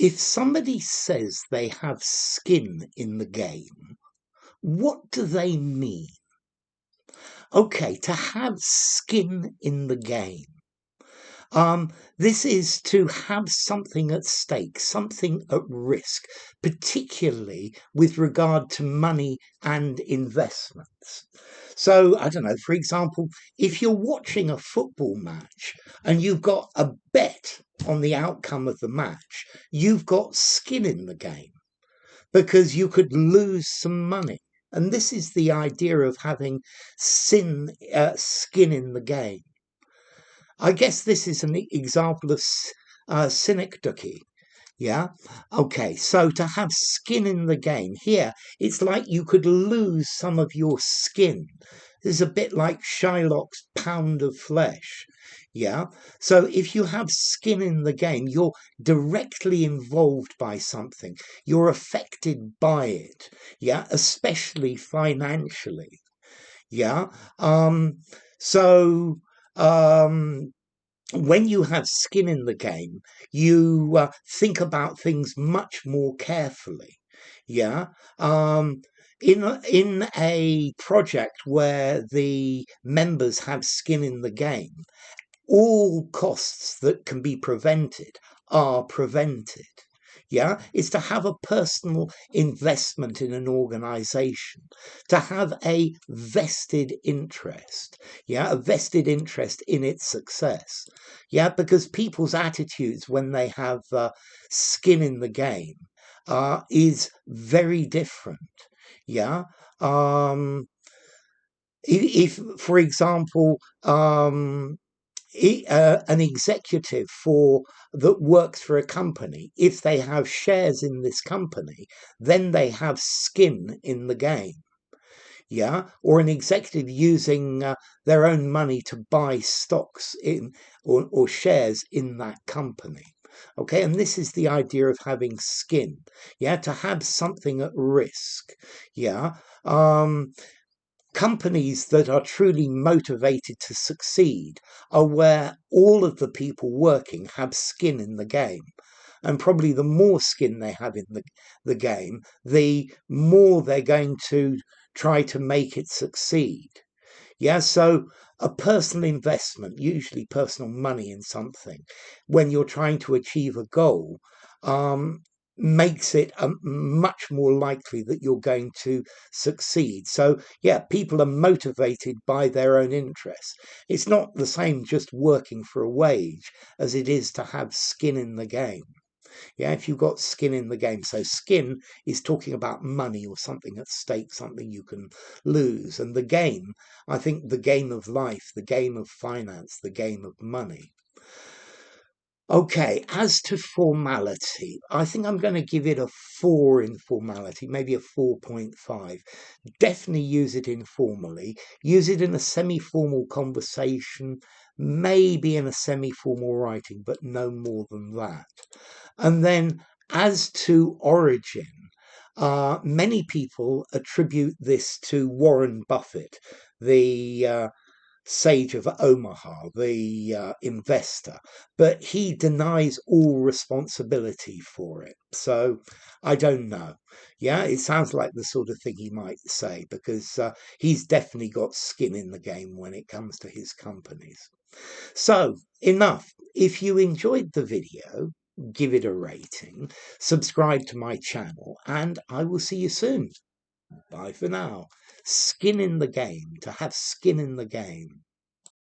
If somebody says they have skin in the game, what do they mean? Okay, to have skin in the game. This is to have something at stake, something at risk, particularly with regard to money and investments. So, I don't know, for example, if you're watching a football match and you've got a bet on the outcome of the match, you've got skin in the game because you could lose some money. And this is the idea of having skin in the game. I guess this is an example of synecdoche. Yeah. Okay. So to have skin in the game here, it's like you could lose some of your skin. This is a bit like Shylock's pound of flesh. Yeah. So if you have skin in the game, you're directly involved by something. You're affected by it. Yeah. Especially financially. Yeah. So when you have skin in the game, you think about things much more carefully. Yeah. In a project where the members have skin in the game, all costs that can be prevented are prevented. Yeah, it's to have a personal investment in an organization, to have a vested interest. Yeah, a vested interest in its success. Yeah, because people's attitudes when they have skin in the game is very different. Yeah. If for example, an executive that works for a company, if they have shares in this company, then they have skin in the game. Yeah, or an executive using their own money to buy stocks in or shares in that company. Okay, and this is the idea of having skin. Yeah, to have something at risk. Yeah. Companies that are truly motivated to succeed are where all of the people working have skin in the game. And probably the more skin they have in the game, the more they're going to try to make it succeed. Yeah, so a personal investment, usually personal money in something, when you're trying to achieve a goal, makes it much more likely that you're going to succeed. So, yeah, people are motivated by their own interests. It's not the same just working for a wage as it is to have skin in the game. Yeah, if you've got skin in the game. So skin is talking about money or something at stake, something you can lose. And the game, I think the game of life, the game of finance, the game of money. Okay, as to formality, I think I'm going to give it a 4 in formality, maybe a 4.5. Definitely use it informally. Use it in a semi-formal conversation, maybe in a semi-formal writing, but no more than that. And then as to origin, many people attribute this to Warren Buffett, the sage of Omaha, the investor, but he denies all responsibility for it. So I don't know. Yeah, it sounds like the sort of thing he might say because he's definitely got skin in the game when it comes to his companies. So enough. If you enjoyed the video, give it a rating, subscribe to my channel, and I will see you soon. Bye for now. Skin in the game, to have skin in the game.